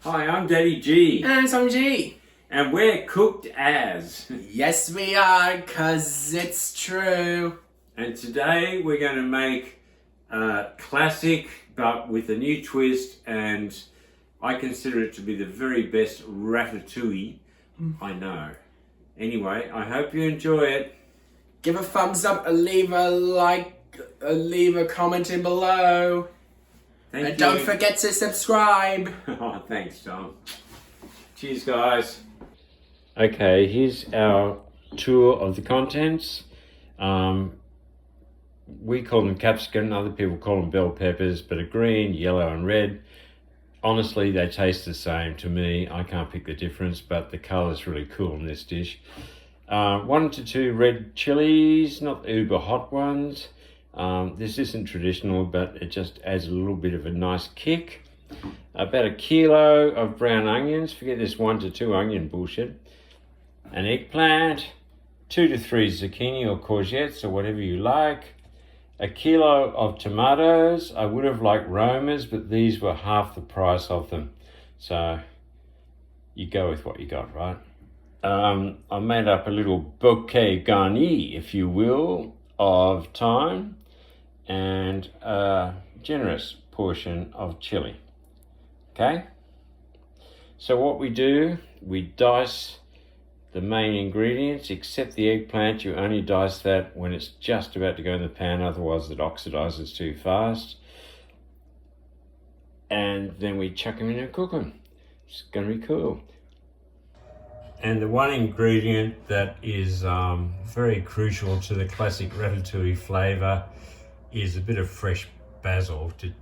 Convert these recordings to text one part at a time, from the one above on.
Hi, I'm Daddy G. And I'm G. And we're cooked as. Yes, we are, 'cause it's true. And today we're going to make a classic, but with a new twist, and I consider it to be the very best ratatouille I know. Anyway, I hope you enjoy it. Give a thumbs up, leave a like, leave a comment in below. Thank And you. don't forget to subscribe. Oh, thanks, Tom. Cheers, guys. Okay, here's our tour of the contents. We call them capsicum, other people call them bell peppers, but are green, yellow and red. Honestly, they taste the same to me. I can't pick the difference, but the colour's really cool in this dish. 1 to 2 red chilies, not the uber hot ones. This isn't traditional, but it just adds a little bit of a nice kick. About 1 kilo of brown onions. Forget this 1 to 2 onion bullshit. An eggplant, 2 to 3 zucchini or courgettes or whatever you like. 1 kilo of tomatoes. I would have liked Romas, but these were half the price of them. So you go with what you got, right? I made up a little bouquet garni, if you will, of thyme and a generous portion of chili. Okay? So what we do, we dice the main ingredients, except the eggplant. You only dice that when it's just about to go in the pan, otherwise it oxidizes too fast. And then we chuck them in and cook them. It's gonna be cool. And the one ingredient that is very crucial to the classic ratatouille flavor is a bit of fresh basil to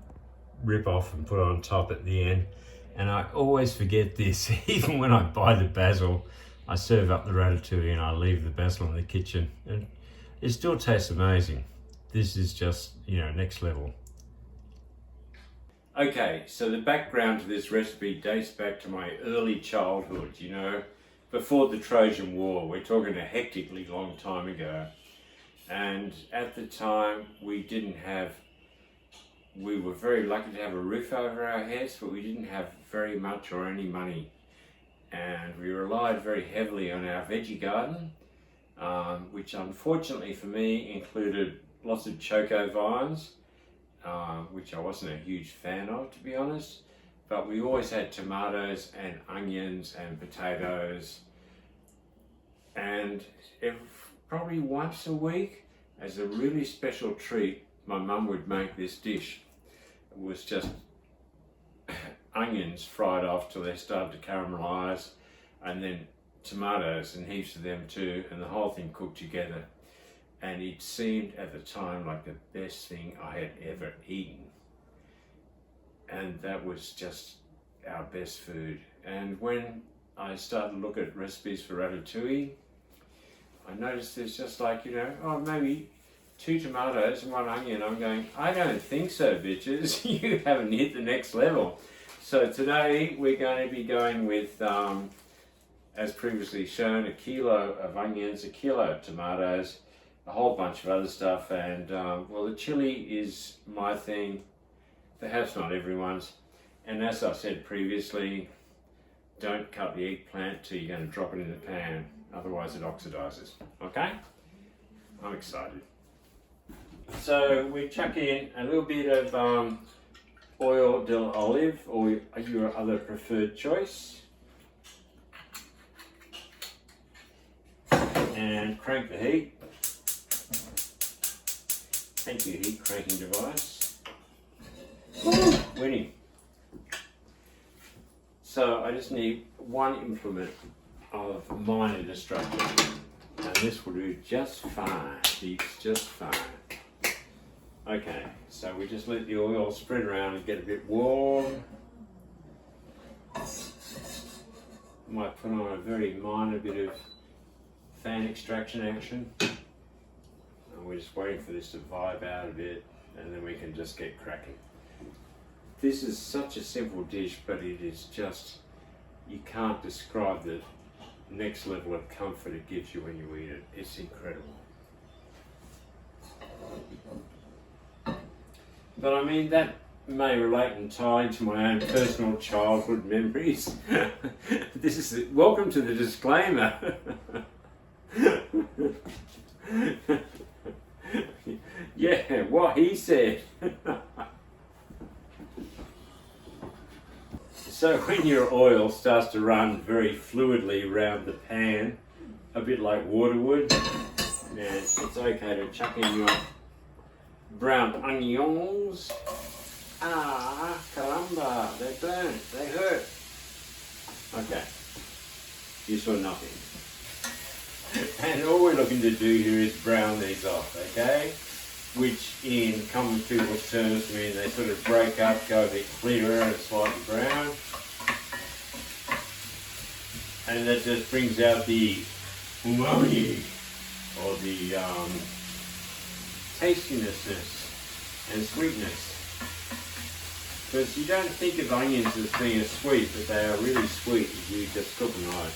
rip off and put on top at the end. And I always forget this. Even when I buy the basil, I serve up the ratatouille and I leave the basil in the kitchen, and it still tastes amazing. This is just, next level. Okay, so the background to this recipe dates back to my early childhood, before the Trojan War. We're talking a hectically long time ago. And at the time, we were very lucky to have a roof over our heads, but we didn't have very much or any money. And we relied very heavily on our veggie garden, which unfortunately for me included lots of choco vines, which I wasn't a huge fan of, to be honest. But we always had tomatoes and onions and potatoes. And probably once a week, as a really special treat, my mum would make this dish. It was just onions fried off till they started to caramelize, and then tomatoes and heaps of them too, and the whole thing cooked together. And it seemed at the time like the best thing I had ever eaten. And that was just our best food. And when I started to look at recipes for ratatouille, I noticed there's just like, maybe 2 tomatoes and 1 onion. I'm going, I don't think so, bitches. You haven't hit the next level. So today we're going to be going with, as previously shown, 1 kilo of onions, 1 kilo of tomatoes, a whole bunch of other stuff. And the chili is my thing, perhaps not everyone's. And as I said previously, don't cut the eggplant till you're going to drop it in the pan, otherwise it oxidizes. Okay? I'm excited. So we chuck in a little bit of oil d'olive, or your other preferred choice, and crank the heat. Thank you, heat cranking device. Winning. So I just need 1 implement of minor destruction, and this will do just fine. It's just fine. Okay, so we just let the oil spread around and get a bit warm. Might put on a very minor bit of fan extraction action. And we're just waiting for this to vibe out a bit, and then we can just get cracking. This is such a simple dish, but it is just, you can't describe the next level of comfort it gives you when you eat it. It's incredible. But I mean, that may relate entirely to my own personal childhood memories. Welcome to the disclaimer. Yeah, what he said. So when your oil starts to run very fluidly around the pan, a bit like water would, and it's okay to chuck in your brown onions. Ah, caramba, they burn, they hurt. Okay, you saw nothing. And all we're looking to do here is brown these off, okay? Which in common people's terms mean they sort of break up, go a bit clearer and slightly brown. And that just brings out the umami, or the tastiness and sweetness. Because you don't think of onions as being sweet, but they are really sweet if you just cook them right.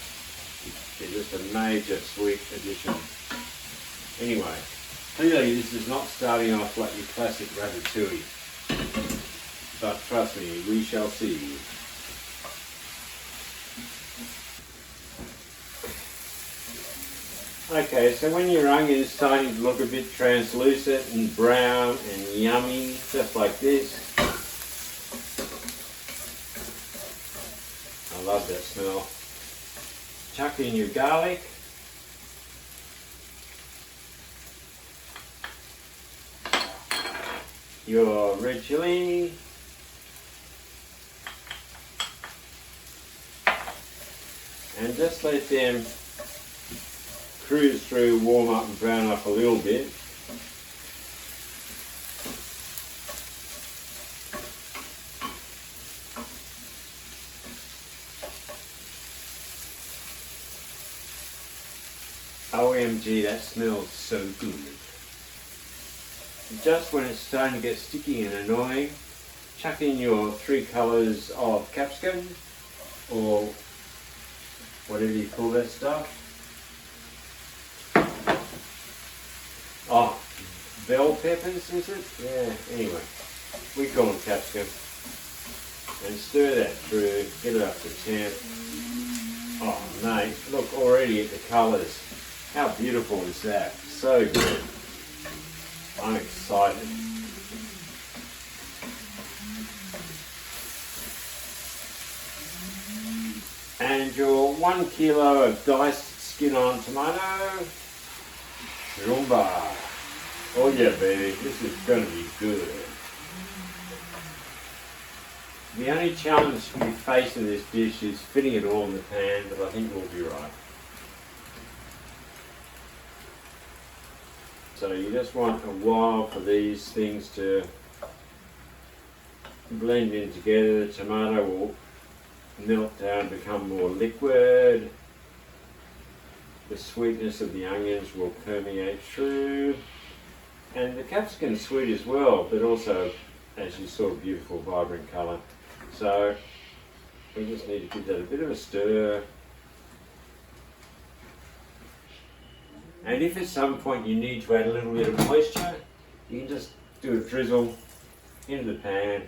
They're just a major sweet addition. Anyway, clearly this is not starting off like your classic ratatouille. But trust me, we shall see. Okay, so when your onion is starting to look a bit translucent and brown and yummy, just like this. I love that smell. Chuck in your garlic. Your red chilli. And just let them cruise through, warm up and brown up a little bit. OMG, that smells so good. Just when it's starting to get sticky and annoying, chuck in your 3 colours of capsicum, or whatever you call that stuff. Oh, bell peppers, is it? Yeah, anyway, we call them capsicum. And stir that through, get it up to temp. Oh mate, look already at the colours. How beautiful is that? So good. I'm excited. And your 1 kilo of diced skin-on tomato. Rumba. Oh yeah, baby, this is going to be good. The only challenge we face in this dish is fitting it all in the pan, but I think we'll be right. So you just want a while for these things to blend in together. The tomato will melt down, become more liquid. The sweetness of the onions will permeate through. And the capsicum's sweet as well, but also, as you saw, beautiful, vibrant colour. So we just need to give that a bit of a stir. And if at some point you need to add a little bit of moisture, you can just do a drizzle into the pan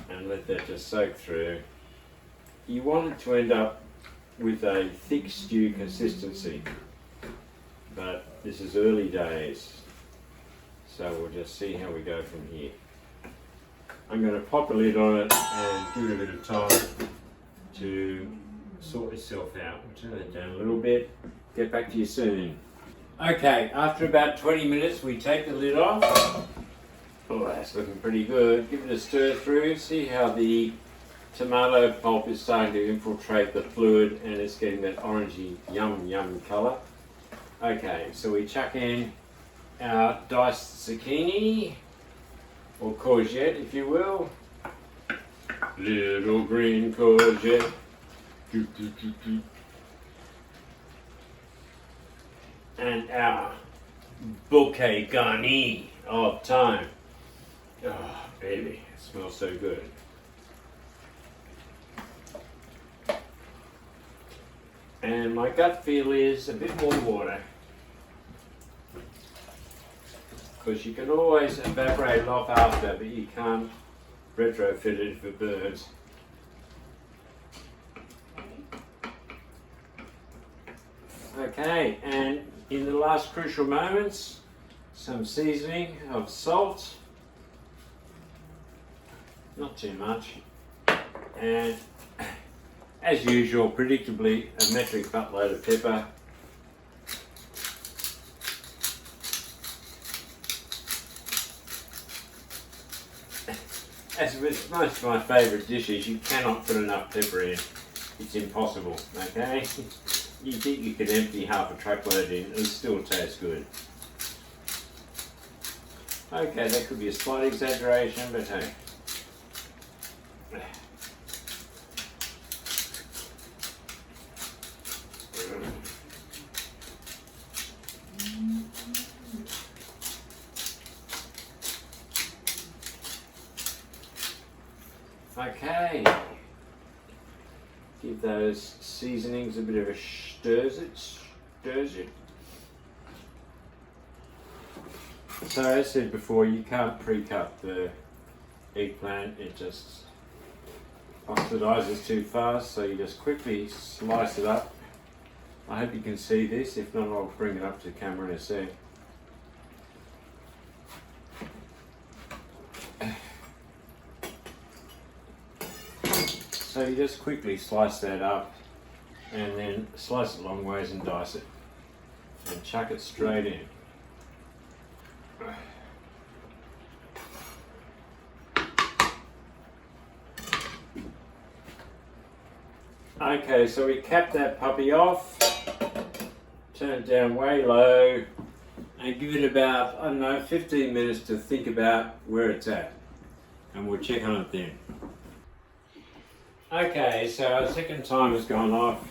and let that just soak through. You want it to end up with a thick stew consistency, but this is early days, so we'll just see how we go from here. I'm going to pop a lid on it and give it a bit of time to sort itself out. We'll turn it down a little bit. Get back to you soon. Okay, after about 20 minutes we take the lid off. Oh, that's looking pretty good. Give it a stir through. See how the tomato pulp is starting to infiltrate the fluid and it's getting that orangey yum colour. Okay, so we chuck in our diced zucchini, or courgette if you will. Little green courgette. And our bouquet garni of thyme. Oh, baby, it smells so good. And my gut feel is a bit more water. Because you can always evaporate it off after, but you can't retrofit it for birds. Okay, and in the last crucial moments, some seasoning of salt, not too much, and as usual, predictably, a metric buttload of pepper. As with most of my favourite dishes, you cannot put enough pepper in. It's impossible, okay? You think you could empty half a truckload in, it'll still taste good. Okay, that could be a slight exaggeration, but hey. Okay, give those seasonings a bit of a stirs it. So as I said before, you can't pre-cut the eggplant, it just oxidizes too fast, so you just quickly slice it up. I hope you can see this, if not I'll bring it up to the camera in a sec. So you just quickly slice that up and then slice it long ways and dice it and chuck it straight in. Okay, so we cap that puppy off, turn it down way low and give it about, I don't know, 15 minutes to think about where it's at, and we'll check on it then. Okay, so our second time has gone off,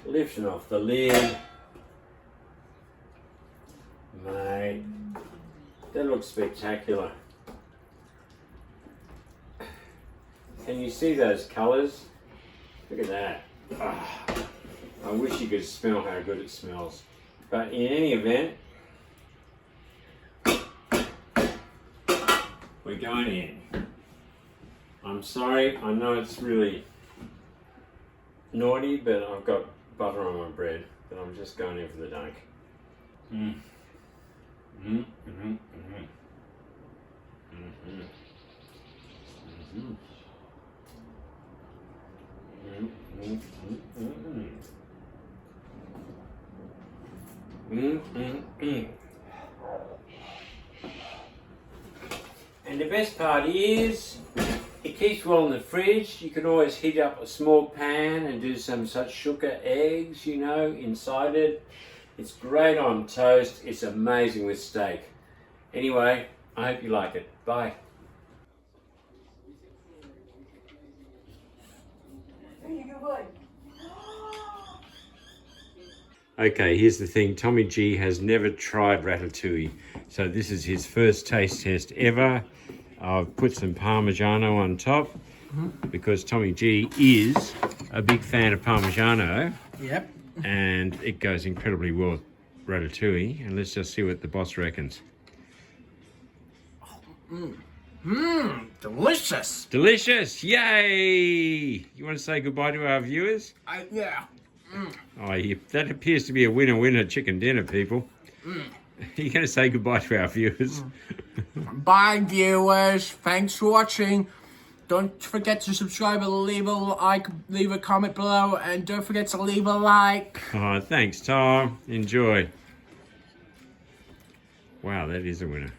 lifting off the lid. Mate, that looks spectacular. Can you see those colours? Look at that. Oh, I wish you could smell how good it smells. But in any event, we're going in. I'm sorry, I know it's really naughty, but I've got butter on my bread, but I'm just going in for the dunk. And the best part is, it keeps well in the fridge. You can always heat up a small pan and do some such sugar eggs, you know, inside it. It's great on toast. It's amazing with steak. Anyway, I hope you like it. Bye. Okay, here's the thing. Tommy G has never tried Ratatouille, so this is his first taste test ever. I've put some Parmigiano on top because Tommy G is a big fan of Parmigiano. Yep. And it goes incredibly well with Ratatouille. And let's just see what the boss reckons. Delicious. Delicious! Yay! You want to say goodbye to our viewers? Yeah. Oh, that appears to be a winner-winner chicken dinner, people. You're going to say goodbye to our viewers. Bye, viewers. Thanks for watching. Don't forget to subscribe and leave a like, leave a comment below, and don't forget to leave a like. Oh, thanks, Tom. Enjoy. Wow, that is a winner.